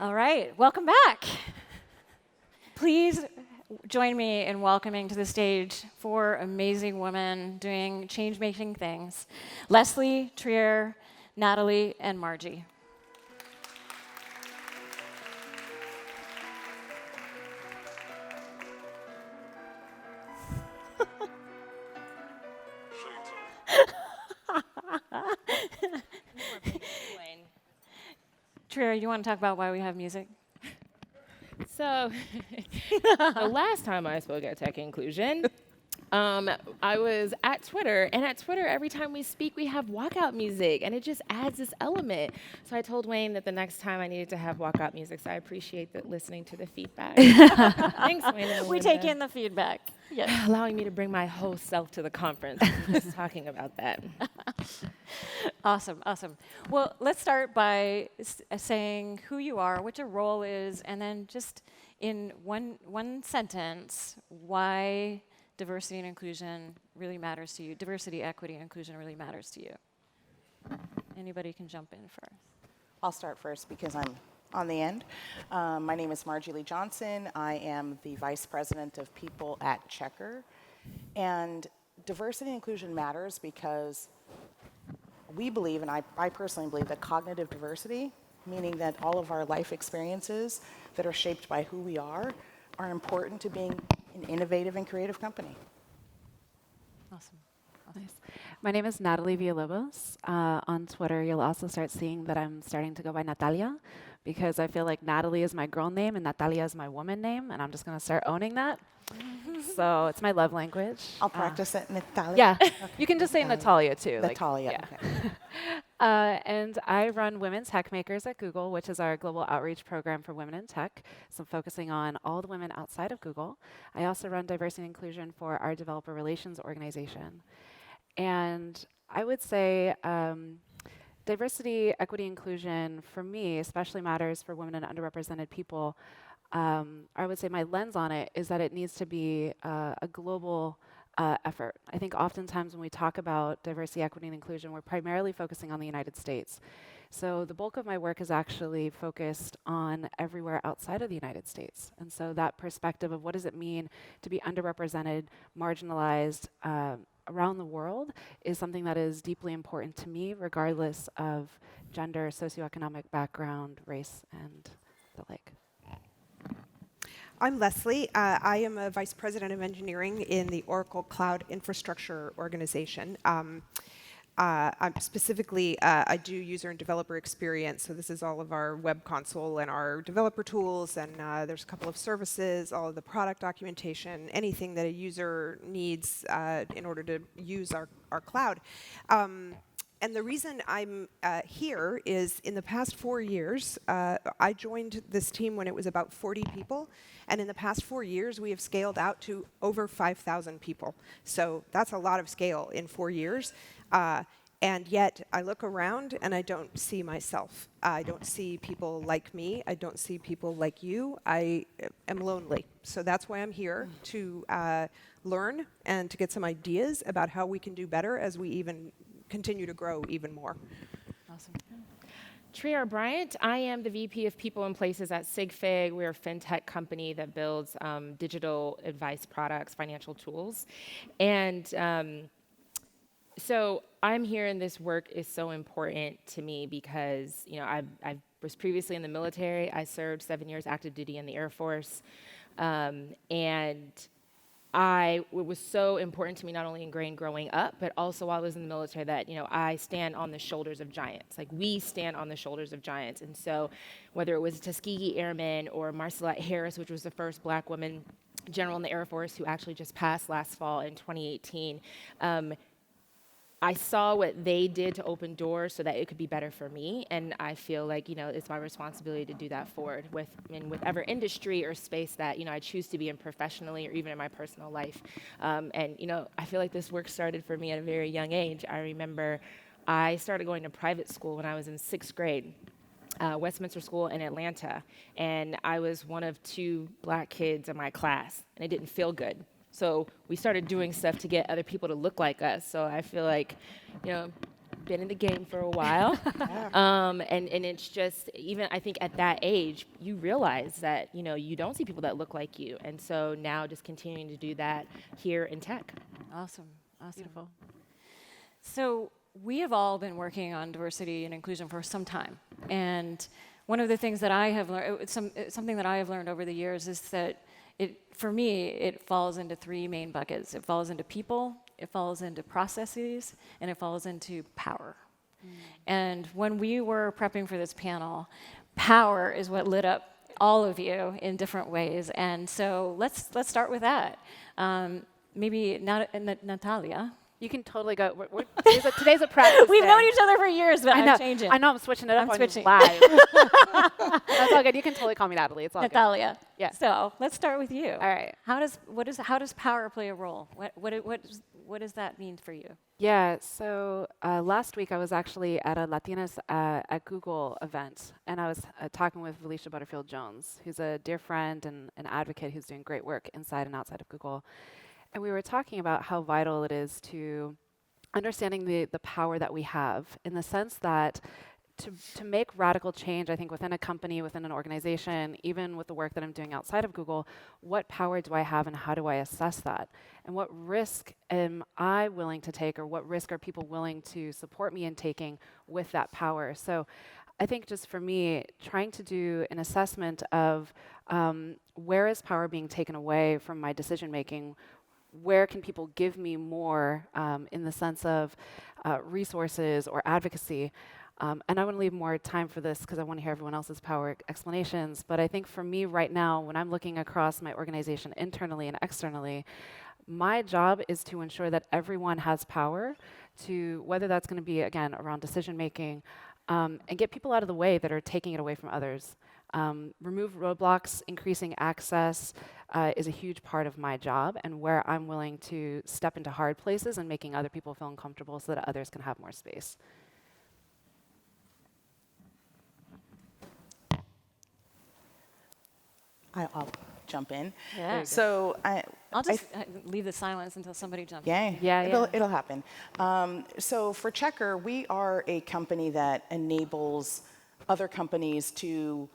All right, welcome back. Please join me in welcoming to the stage four amazing women doing change-making things: Leslie, Trier, Natalie, and Margie. Trier, you want to talk about why we have music? So, the last time I spoke at Tech Inclusion, I was at Twitter, and at Twitter, every time we speak, we have walkout music, and it just adds this element. So I told Wayne that the next time I needed to have walkout music, so I appreciate listening to the feedback. Thanks, Wayne and We Melinda. take in the feedback. Yes. Allowing me to bring my whole self to the conference, just talking about that. Awesome, awesome. Well, let's start by saying who you are, what your role is, and then just in one sentence, why diversity and inclusion really matters to you. Diversity, equity, and inclusion really matters to you. Anybody can jump in first. I'll start first because I'm on the end. My name is Margie Lee Johnson. I am the Vice President of People at Checkr. And diversity and inclusion matters because we believe, and I personally believe, that cognitive diversity, meaning that all of our life experiences that are shaped by who we are important to being an innovative and creative company. Awesome. Nice. My name is Natalie Villalobos. On Twitter, you'll also start seeing that I'm starting to go by Natalia, because I feel like Natalie is my girl name and Natalia is my woman name, and I'm just going to start owning that. So it's my love language. I'll practice it, Natalia. Yeah, you can just say Natalia too. Natalia. Like, yeah. Okay. And I run Women's Techmakers at Google, which is our global outreach program for women in tech. So I'm focusing on all the women outside of Google. I also run diversity and inclusion for our developer relations organization. And I would say diversity, equity, inclusion, for me, especially matters for women and underrepresented people. I would say my lens on it is that it needs to be a global effort. I think oftentimes when we talk about diversity, equity, and inclusion, we're primarily focusing on the United States. So the bulk of my work is actually focused on everywhere outside of the United States. And so that perspective of what does it mean to be underrepresented, marginalized, around the world is something that is deeply important to me, regardless of gender, socioeconomic background, race, and the like. I'm Leslie. I am a Vice President of Engineering in the Oracle Cloud Infrastructure Organization. I'm specifically, I do user and developer experience, so this is all of our web console and our developer tools, and there's a couple of services, all of the product documentation, anything that a user needs in order to use our cloud. And the reason I'm here is in the past 4 years, I joined this team when it was about 40 people. And in the past 4 years, we have scaled out to over 5,000 people. So that's a lot of scale in 4 years. And yet, I look around and I don't see myself. I don't see people like me. I don't see people like you. I am lonely. So that's why I'm here, to learn and to get some ideas about how we can do better as we even continue to grow even more. Awesome. Trier Bryant, I am the VP of People and Places at SigFig. We're a fintech company that builds digital advice products, financial tools. And so I'm here, and this work is so important to me because, you know, I was previously in the military. I served 7 years active duty in the Air Force. And it was so important to me, not only ingrained growing up, but also while I was in the military, that, you know, I stand on the shoulders of giants. Like, we stand on the shoulders of giants. And so whether it was Tuskegee Airmen or Marcellite Harris, which was the first black woman general in the Air Force who actually just passed last fall in 2018, I saw what they did to open doors so that it could be better for me, and I feel like, you know, it's my responsibility to do that forward in whatever industry or space that, you know, I choose to be in professionally or even in my personal life. And, you know, I feel like this work started for me at a very young age. I remember I started going to private school when I was in 6th grade. Westminster School in Atlanta, and I was one of 2 black kids in my class, and it didn't feel good. So we started doing stuff to get other people to look like us. So I feel like, you know, been in the game for a while. And it's just, even I think at that age, you realize that, you don't see people that look like you. And so now just continuing to do that here in tech. Awesome. Beautiful. So we have all been working on diversity and inclusion for some time. And one of the things that I have learned, something that I have learned over the years is that for me, it falls into three main buckets. It falls into people, it falls into processes, and it falls into power. And when we were prepping for this panel, power is what lit up all of you in different ways. And so let's start with that. Maybe Natalia. You can totally go. Today's a practice We've day. known each other for years, but I'm changing. I know, I'm switching it up I'm on switching. you live. That's all good. You can totally call me Natalie. It's all Natalia. good. Yeah. So let's start with you. All right. How does power play a role? What does that mean for you? Yeah, so last week I was actually at a Latinas at Google event, and I was talking with Felicia Butterfield-Jones, who's a dear friend and an advocate who's doing great work inside and outside of Google. And we were talking about how vital it is to understanding the power that we have, in the sense that to make radical change, I think, within a company, within an organization, even with the work that I'm doing outside of Google, what power do I have and how do I assess that? And what risk am I willing to take, or what risk are people willing to support me in taking with that power? So I think just for me, trying to do an assessment of where is power being taken away from my decision making, where can people give me more in the sense of resources or advocacy. And I want to leave more time for this because I want to hear everyone else's power explanations. But I think for me right now, when I'm looking across my organization internally and externally, my job is to ensure that everyone has power to, whether that's going to be, again, around decision making, and get people out of the way that are taking it away from others. Remove roadblocks, increasing access is a huge part of my job, and where I'm willing to step into hard places and making other people feel uncomfortable so that others can have more space. I'll jump in. Yeah. So I'll just leave the silence until somebody jumps in. Yeah. It'll happen. So for Checkr, we are a company that enables other companies to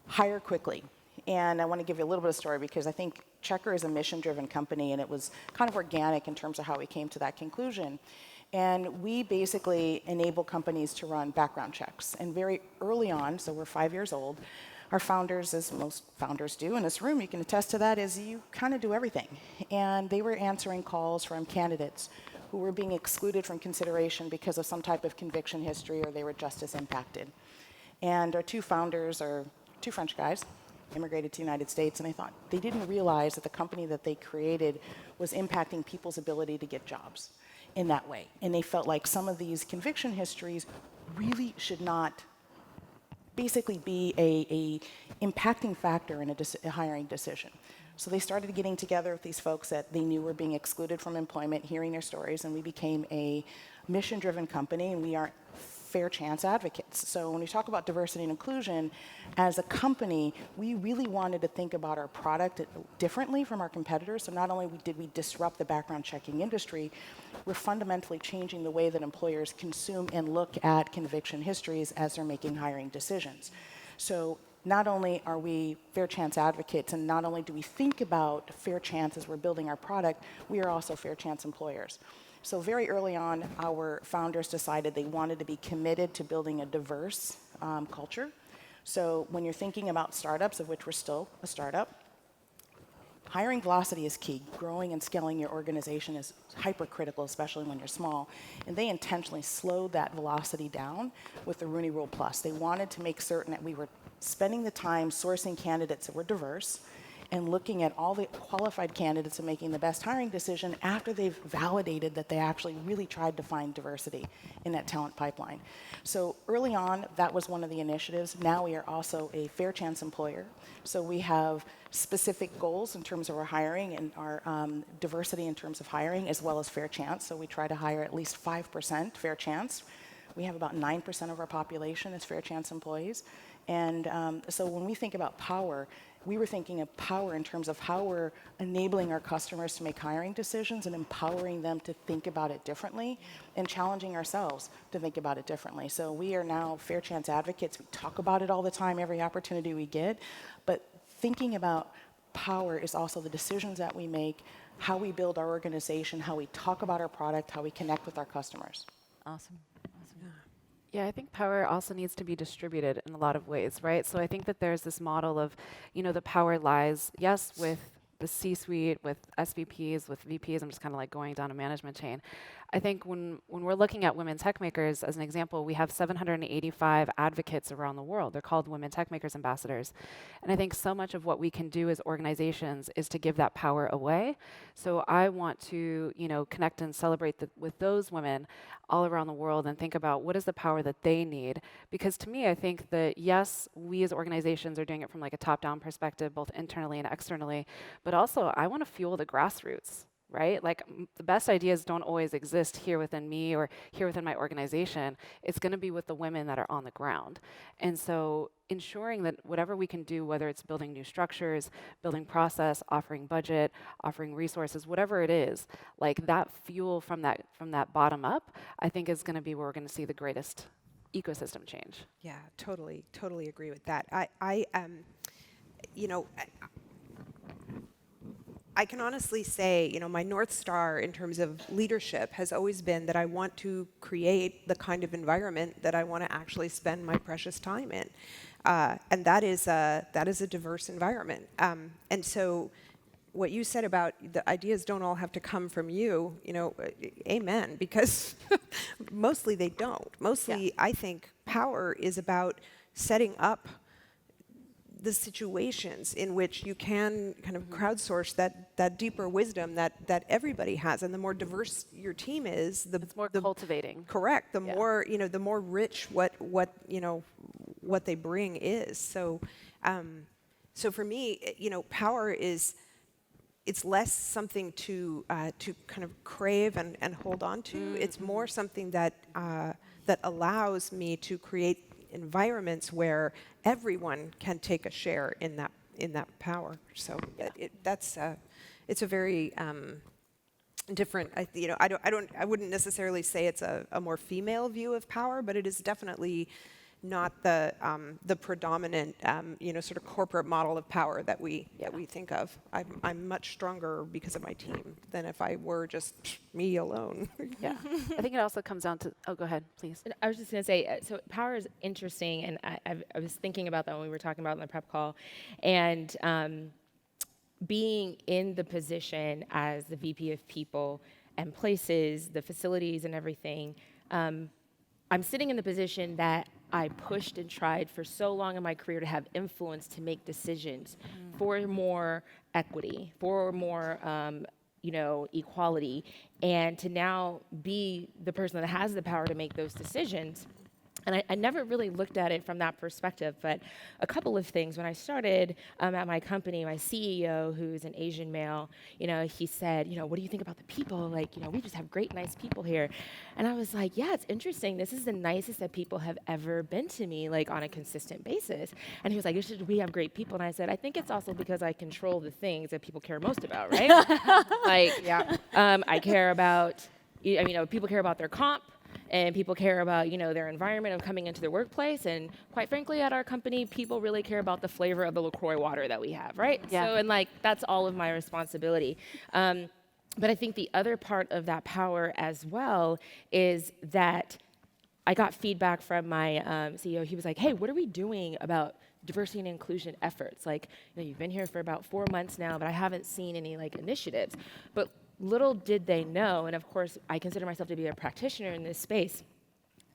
hire quickly. And I want to give you a little bit of story because I think Checkr is a mission-driven company, and it was kind of organic in terms of how we came to that conclusion. And we basically enable companies to run background checks. And very early on, so we're 5 years old, our founders, as most founders do in this room, you can attest to that, is you kind of do everything. And they were answering calls from candidates who were being excluded from consideration because of some type of conviction history, or they were justice impacted. And our two founders are two French guys, immigrated to the United States, and I thought they didn't realize that the company that they created was impacting people's ability to get jobs in that way. And they felt like some of these conviction histories really should not basically be a impacting factor in a hiring decision. So they started getting together with these folks that they knew were being excluded from employment, hearing their stories, and we became a mission-driven company, and we are fair chance advocates. So when we talk about diversity and inclusion, as a company, we really wanted to think about our product differently from our competitors. So not only did we disrupt the background checking industry, we're fundamentally changing the way that employers consume and look at conviction histories as they're making hiring decisions. So not only are we fair chance advocates, and not only do we think about fair chance as we're building our product, we are also fair chance employers. So very early on, our founders decided they wanted to be committed to building a diverse culture. So when you're thinking about startups, of which we're still a startup, hiring velocity is key. Growing and scaling your organization is hypercritical, especially when you're small. And they intentionally slowed that velocity down with the Rooney Rule Plus. They wanted to make certain that we were spending the time sourcing candidates that were diverse and looking at all the qualified candidates and making the best hiring decision after they've validated that they actually really tried to find diversity in that talent pipeline. So early on, that was one of the initiatives. Now we are also a fair chance employer. So we have specific goals in terms of our hiring and our diversity in terms of hiring, as well as fair chance. So we try to hire at least 5% fair chance. We have about 9% of our population as fair chance employees. And so when we think about power, we were thinking of power in terms of how we're enabling our customers to make hiring decisions and empowering them to think about it differently and challenging ourselves to think about it differently. So we are now fair chance advocates. We talk about it all the time, every opportunity we get. But thinking about power is also the decisions that we make, how we build our organization, how we talk about our product, how we connect with our customers. Awesome. Yeah, I think power also needs to be distributed in a lot of ways, right? So I think that there's this model of, the power lies, yes, with the C-suite, with SVPs, with VPs. I'm just kind of like going down a management chain. I think when we're looking at women tech makers, as an example, we have 785 advocates around the world. They're called Women Tech Makers Ambassadors. And I think so much of what we can do as organizations is to give that power away. So I want to, connect and celebrate with those women all around the world and think about what is the power that they need. Because to me, I think that, yes, we as organizations are doing it from like a top-down perspective, both internally and externally, but also I want to fuel the grassroots. Right? Like the best ideas don't always exist here within me or here within my organization. It's going to be with the women that are on the ground. And so ensuring that whatever we can do, whether it's building new structures, building process, offering budget, offering resources, whatever it is, like that fuel from that bottom up, I think is going to be where we're going to see the greatest ecosystem change. Yeah, totally agree with that. I can honestly say, my North Star in terms of leadership has always been that I want to create the kind of environment that I want to actually spend my precious time in. And that is a diverse environment. And so what you said about the ideas don't all have to come from you, amen, because mostly they don't. Mostly, I think power is about setting up the situations in which you can kind of crowdsource that deeper wisdom that everybody has, and the more diverse your team is, It's more cultivating. Correct. The more the more rich what they bring is. So, so for me, power is. It's less something to kind of crave and hold on to. Mm-hmm. It's more something that that allows me to create environments where everyone can take a share in that power. So it's a very different. I wouldn't necessarily say it's a more female view of power, but it is definitely not the predominant sort of corporate model of power that we think of. I'm much stronger because of my team than if I were just me alone. Yeah, I think it also comes down to. Oh, go ahead, please. I was just going to say, so power is interesting, and I was thinking about that when we were talking about in the prep call, and being in the position as the VP of People and Places, the facilities and everything. I'm sitting in the position that I pushed and tried for so long in my career to have influence to make decisions for more equity, for more equality, and to now be the person that has the power to make those decisions. And I never really looked at it from that perspective, but a couple of things. When I started at my company, my CEO, who's an Asian male, he said, what do you think about the people? Like, we just have great, nice people here. And I was like, yeah, it's interesting. This is the nicest that people have ever been to me, like on a consistent basis. And he was like, we have great people. And I said, I think it's also because I control the things that people care most about, right? I care about, people care about their comp. And people care about, their environment of coming into their workplace. And quite frankly, at our company, people really care about the flavor of the LaCroix water that we have, right? Yeah. So, and that's all of my responsibility. But I think the other part of that power as well is that I got feedback from my CEO. He was like, hey, what are we doing about diversity and inclusion efforts? Like, you've been here for about 4 months now, but I haven't seen any initiatives. But little did they know, and of course, I consider myself to be a practitioner in this space,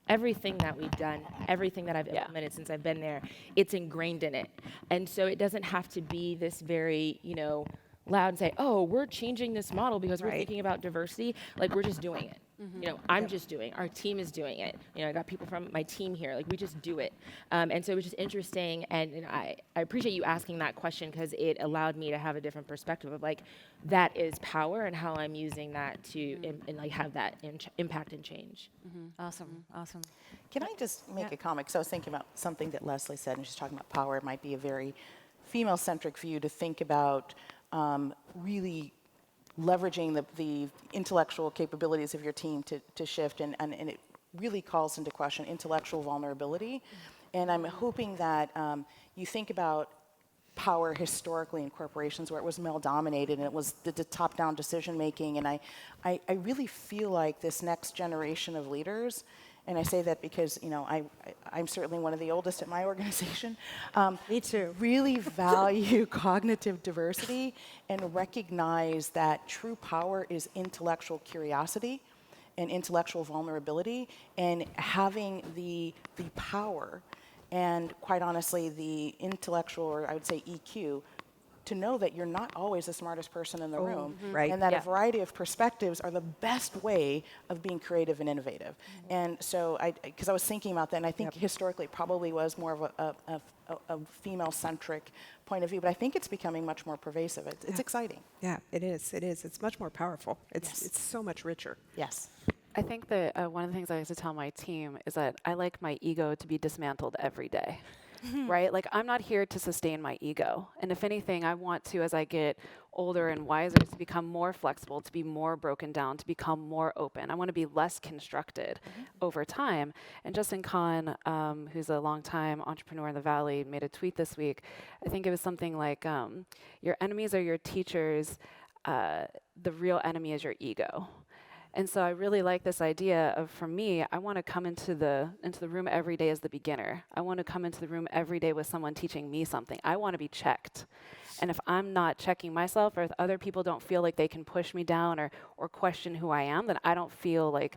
everything that we've done, everything that I've implemented since I've been there, it's ingrained in it. And so it doesn't have to be this very, loud and say, oh, we're changing this model because we're thinking about diversity. We're just doing it. Mm-hmm. I'm just doing, our team is doing it. I got people from my team here, we just do it. And so it was just interesting, and I appreciate you asking that question because it allowed me to have a different perspective of that is power and how I'm using that to have that impact and change. Mm-hmm. Awesome. Can I just make a comment? Because I was thinking about something that Leslie said, and she's talking about power. It might be a very female-centric view to think about really leveraging the intellectual capabilities of your team to shift, and it really calls into question intellectual vulnerability. And I'm hoping that you think about power historically in corporations where it was male-dominated and it was the top-down decision-making. And I really feel like this next generation of leaders, and I say that because, you know, I'm certainly one of the oldest at my organization. Me too. Really value cognitive diversity and recognize that true power is intellectual curiosity and intellectual vulnerability, and having the power and, quite honestly, the intellectual, or I would say EQ, to know that you're not always the smartest person in the room, right. and that Yeah. a variety of perspectives are the best way of being creative and innovative. And so, because I was thinking about that, and I think historically it probably was more of a female-centric point of view, but I think it's becoming much more pervasive. It's exciting. Yeah, it is. It is. It's much more powerful. Yes. It's so much richer. Yes. I think that one of the things I like to tell my team is that I like my ego to be dismantled every day, right? Like, I'm not here to sustain my ego. And if anything, I want to, as I get older and wiser, to become more flexible, to be more broken down, to become more open. I want to be less constructed over time. And Justin Kahn, who's a longtime entrepreneur in the Valley, made a tweet this week. I think it was something like, your enemies are your teachers. The real enemy is your ego. And so I really like this idea of, for me, I want to come into the room every day as the beginner. I want to come into the room every day with someone teaching me something. I want to be checked. And if I'm not checking myself, or if other people don't feel like they can push me down or question who I am, then I don't feel like,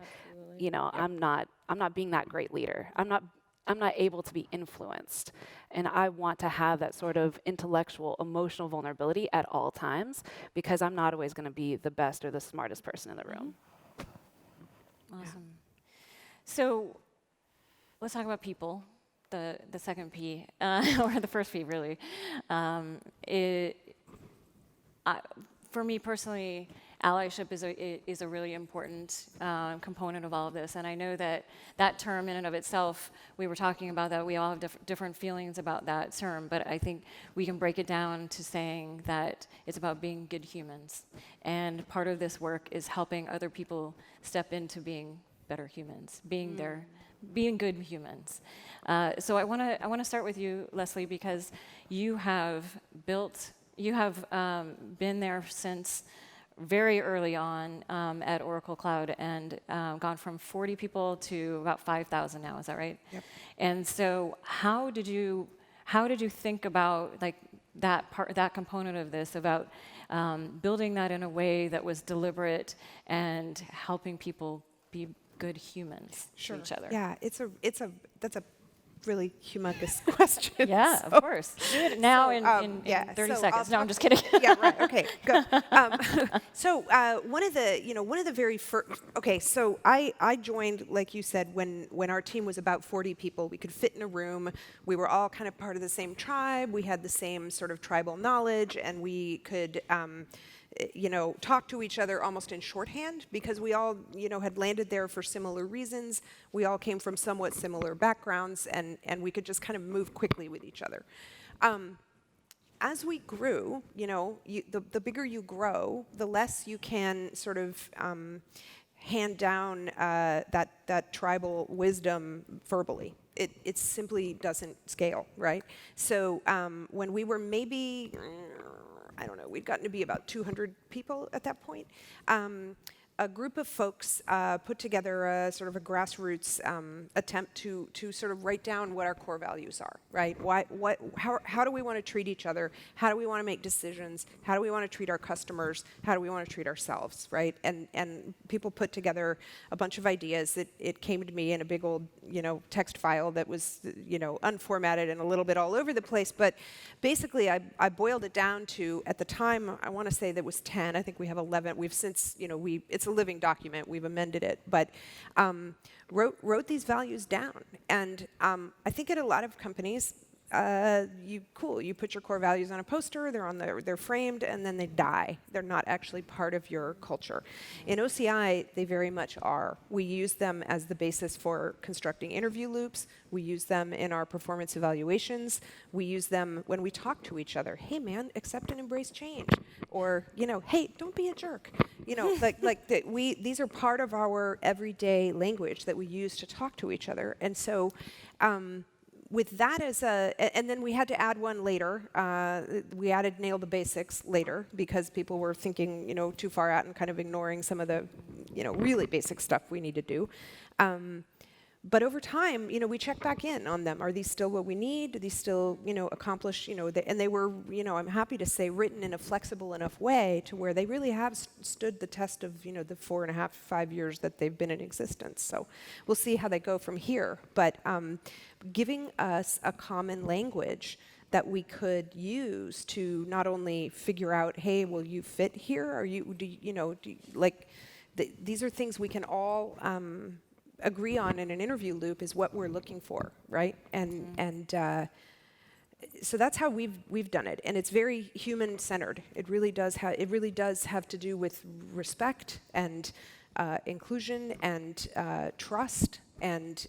you know, I'm not being that great leader. I'm not able to be influenced. And I want to have that sort of intellectual, emotional vulnerability at all times, because I'm not always going to be the best or the smartest person in the room. Awesome. So let's talk about people, the second P, or the first P, really. For me personally, allyship is a really important component of all of this. And I know that term in and of itself, we were talking about that, we all have different feelings about that term, but I think we can break it down to saying that it's about being good humans. And part of this work is helping other people step into being better humans, being good humans. So I want to start with you, Leslie, because you have been there since very early on at Oracle Cloud, and gone from 40 people to about 5,000 now. Is that right? Yep. And so, how did you think about like that component of this, about building that in a way that was deliberate and helping people be good humans to each other? Yeah, that's a really humongous question. Yeah, So- of course. Do it now in yeah, 30 so seconds. I'll No, I'm just kidding. Yeah, right. Okay, good. So one of the very first. Okay, so I joined, like you said, when our team was about 40 people. We could fit in a room. We were all kind of part of the same tribe. We had the same sort of tribal knowledge, and we could. Talk to each other almost in shorthand, because we all, had landed there for similar reasons. We all came from somewhat similar backgrounds, and we could just kind of move quickly with each other. As we grew, the bigger you grow, the less you can sort of hand down that tribal wisdom verbally. It simply doesn't scale, right? So when we were maybe, I don't know, we'd gotten to be about 200 people at that point. A group of folks put together a sort of a grassroots attempt to sort of write down what our core values are, right? How do we want to treat each other? How do we want to make decisions? How do we want to treat our customers? How do we want to treat ourselves, right? And people put together a bunch of ideas. It came to me in a big old, text file that was, unformatted and a little bit all over the place. But basically, I boiled it down to, at the time, I want to say there was 10. I think we have 11. We've since, it's a living document. We've amended it, but wrote these values down. And I think at a lot of companies, you put your core values on a poster, they're framed, and then they die. They're not actually part of your culture. In OCI, they very much are. We use them as the basis for constructing interview loops. We use them in our performance evaluations. We use them when we talk to each other. Hey, man, accept and embrace change. Or, hey, don't be a jerk. These are part of our everyday language that we use to talk to each other. And so with that and then we had to add one later. We added nail the basics later because people were thinking, too far out and kind of ignoring some of the, really basic stuff we need to do. But over time, we check back in on them. Are these still what we need? Do these still, accomplish, and they were, I'm happy to say, written in a flexible enough way to where they really have stood the test of, the 4.5, 5 years that they've been in existence. So we'll see how they go from here. But giving us a common language that we could use to not only figure out, hey, will you fit here? These are things we can all agree on in an interview loop is what we're looking for, right? And so that's how we've done it, and it's very human-centered. It really does have to do with respect and inclusion and trust and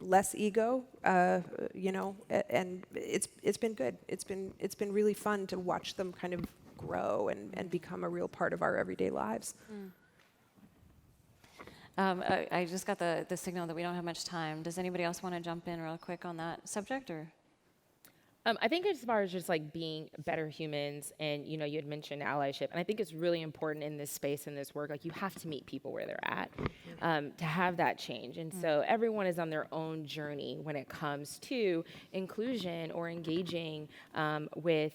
less ego, and it's been good. It's been really fun to watch them kind of grow and become a real part of our everyday lives. I just got the signal that we don't have much time. Does anybody else want to jump in real quick on that subject, or? I think as far as just like being better humans, and you had mentioned allyship, and I think it's really important in this space, in this work, like you have to meet people where they're at to have that change. And so everyone is on their own journey when it comes to inclusion or engaging with,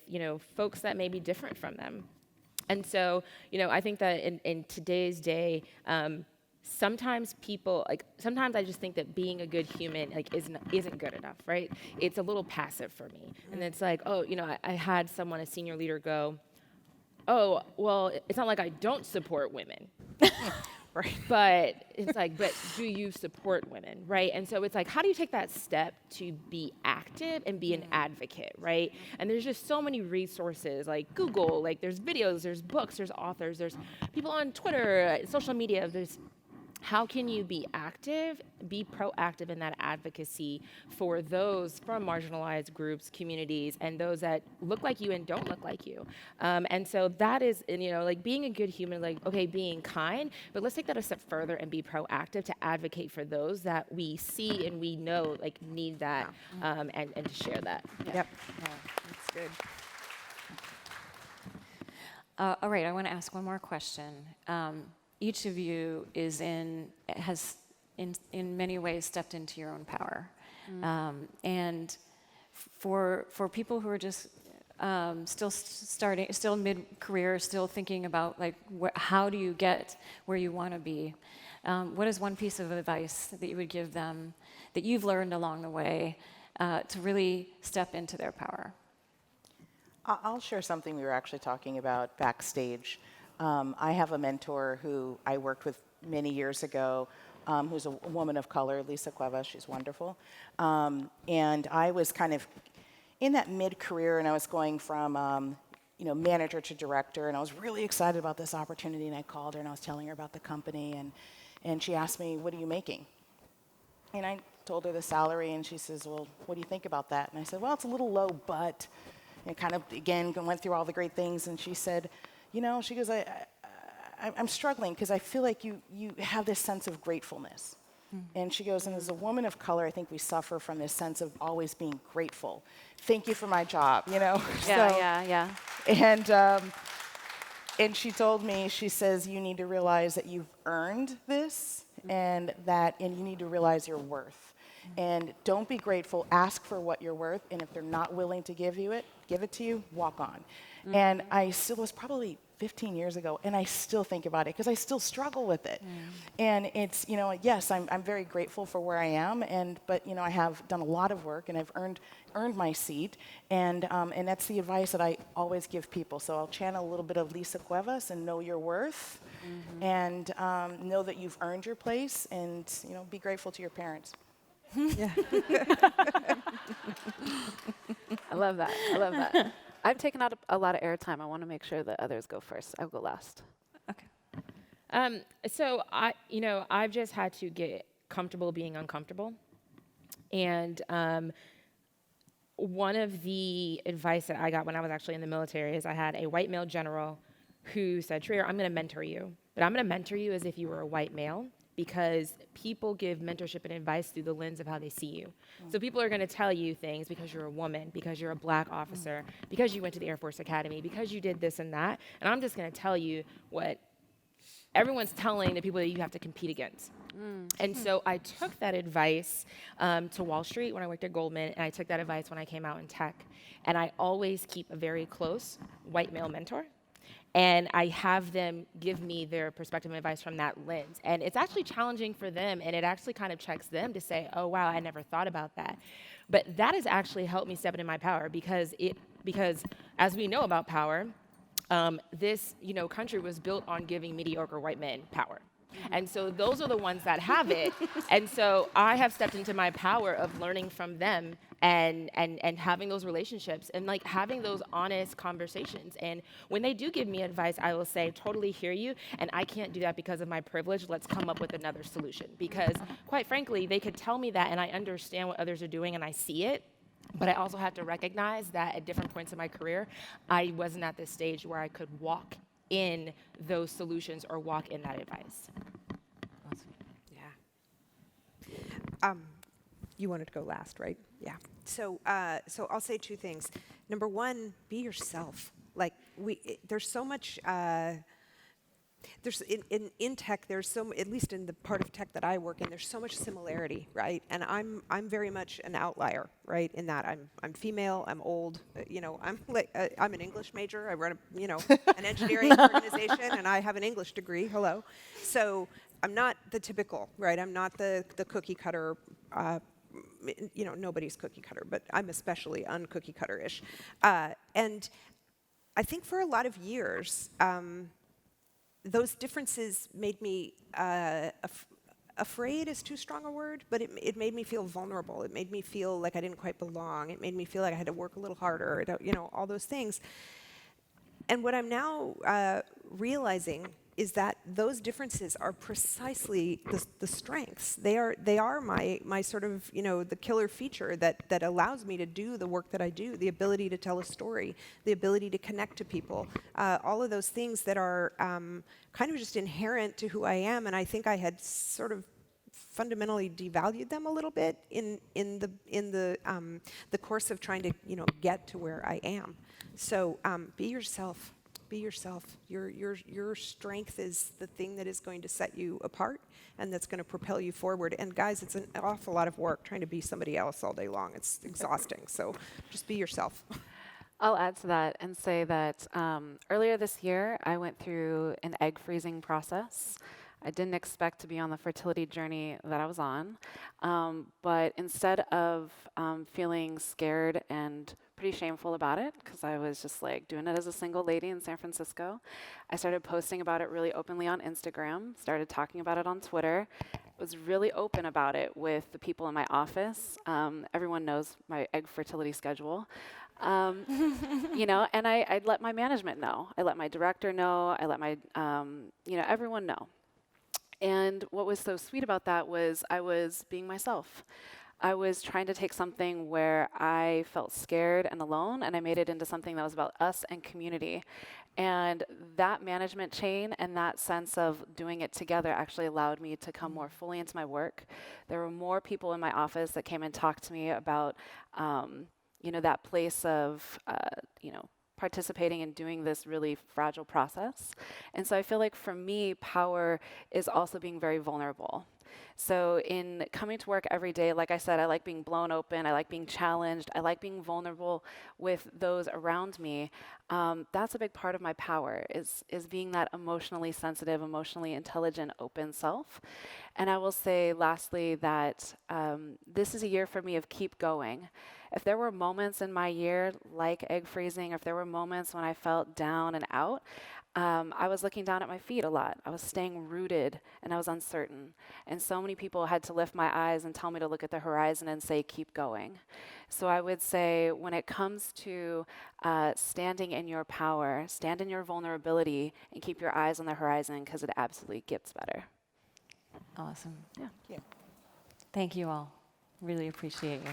folks that may be different from them. And so, I think that in today's day, sometimes I just think that being a good human isn't good enough, right? It's a little passive for me. And it's like, I had a senior leader go, oh, well, it's not like I don't support women. Right. But it's like, but do you support women, right? And so it's like, how do you take that step to be active and be an advocate, right? And there's just so many resources, like Google, like there's videos, there's books, there's authors, there's people on Twitter, social media, how can you be active, be proactive in that advocacy for those from marginalized groups, communities, and those that look like you and don't look like you? And so that is, like being a good human, like, okay, being kind, but let's take that a step further and be proactive to advocate for those that we see and we know, like, need that, and to share that. Yep. Yeah, that's good. All right, I want to ask one more question. Each of you has in many ways stepped into your own power, and for people who are just still mid-career, still thinking about like how do you get where you want to be? What is one piece of advice that you would give them that you've learned along the way to really step into their power? I'll share something we were actually talking about backstage. I have a mentor who I worked with many years ago, who's a woman of color, Lisa Cuevas. She's wonderful. And I was kind of in that mid-career, and I was going from manager to director, and I was really excited about this opportunity, and I called her, and I was telling her about the company, and she asked me, what are you making? And I told her the salary, and she says, well, what do you think about that? And I said, well, it's a little low, but, and kind of, again, went through all the great things, and she said, she goes, I'm struggling because I feel like you have this sense of gratefulness. And she goes, and as a woman of color, I think we suffer from this sense of always being grateful. Thank you for my job, Yeah. And she told me, she says, you need to realize that you've earned this and you need to realize your worth. And don't be grateful, ask for what you're worth, and if they're not willing to give it to you, walk on. And I still was probably 15 years ago, and I still think about it because I still struggle with it. And it's, yes, I'm very grateful for where I am, but I have done a lot of work, and I've earned my seat, and that's the advice that I always give people. So I'll channel a little bit of Lisa Cuevas and know your worth, and know that you've earned your place, and be grateful to your parents. Yeah. love that. I love that. I've taken out a lot of airtime. I want to make sure that others go first. I'll go last. So I've just had to get comfortable being uncomfortable. And one of the advice that I got when I was actually in the military is I had a white male general who said, Trier, I'm going to mentor you, but I'm going to mentor you as if you were a white male, because people give mentorship and advice through the lens of how they see you. So people are going to tell you things because you're a woman, because you're a black officer, because you went to the Air Force Academy, because you did this and that, and I'm just going to tell you what everyone's telling the people that you have to compete against. And so I took that advice to Wall Street when I worked at Goldman, and I took that advice when I came out in tech. And I always keep a very close white male mentor, and I have them give me their perspective and advice from that lens. And it's actually challenging for them, and it actually kind of checks them to say, oh, wow, I never thought about that. But that has actually helped me step into my power, because as we know about power, this country was built on giving mediocre white men power. And so those are the ones that have it. And so I have stepped into my power of learning from them and having those relationships and like having those honest conversations. And when they do give me advice, I will say, totally hear you. And I can't do that because of my privilege. Let's come up with another solution. Because quite frankly, they could tell me that and I understand what others are doing and I see it. But I also have to recognize that at different points in my career, I wasn't at this stage where I could walk in those solutions or walk in that advice. Awesome. Yeah. You wanted to go last, right? Yeah. So I'll say two things. Number one, be yourself. Like there's so much. There's in tech. There's at least in the part of tech that I work in, there's so much similarity, right? And I'm very much an outlier, right? In that I'm female, I'm old, I'm an English major. I run an engineering organization, and I have an English degree. Hello, so I'm not the typical, right? I'm not the cookie cutter. Nobody's cookie cutter, but I'm especially uncookie cutter-ish. And I think for a lot of years. Those differences made me afraid is too strong a word, but it made me feel vulnerable. It made me feel like I didn't quite belong. It made me feel like I had to work a little harder, all those things. And what I'm now realizing is that those differences are precisely the strengths. They are my sort of, the killer feature that allows me to do the work that I do, the ability to tell a story, the ability to connect to people, all of those things that are kind of just inherent to who I am. And I think I had sort of fundamentally devalued them a little bit in the course of trying to get to where I am. So be yourself. Be yourself. Your strength is the thing that is going to set you apart and that's going to propel you forward. And guys, it's an awful lot of work trying to be somebody else all day long. It's exhausting. So just be yourself. I'll add to that and say that earlier this year, I went through an egg freezing process. I didn't expect to be on the fertility journey that I was on, but instead of feeling scared and pretty shameful about it, because I was just like doing it as a single lady in San Francisco, I started posting about it really openly on Instagram, started talking about it on Twitter, was really open about it with the people in my office. Everyone knows my egg fertility schedule. And I'd let my management know. I let my director know. I let my, everyone know. And what was so sweet about that was I was being myself. I was trying to take something where I felt scared and alone, and I made it into something that was about us and community. And that management chain and that sense of doing it together actually allowed me to come more fully into my work. There were more people in my office that came and talked to me about, that place of, participating in doing this really fragile process. And so I feel like for me, power is also being very vulnerable. So in coming to work every day, like I said, I like being blown open, I like being challenged, I like being vulnerable with those around me. That's a big part of my power, is being that emotionally sensitive, emotionally intelligent, open self. And I will say lastly that this is a year for me of keep going. If there were moments in my year like egg freezing, if there were moments when I felt down and out, I was looking down at my feet a lot. I was staying rooted, and I was uncertain. And so many people had to lift my eyes and tell me to look at the horizon and say, keep going. So I would say when it comes to standing in your power, stand in your vulnerability, and keep your eyes on the horizon, because it absolutely gets better. Awesome. Yeah. Thank you. Thank you all. Really appreciate you.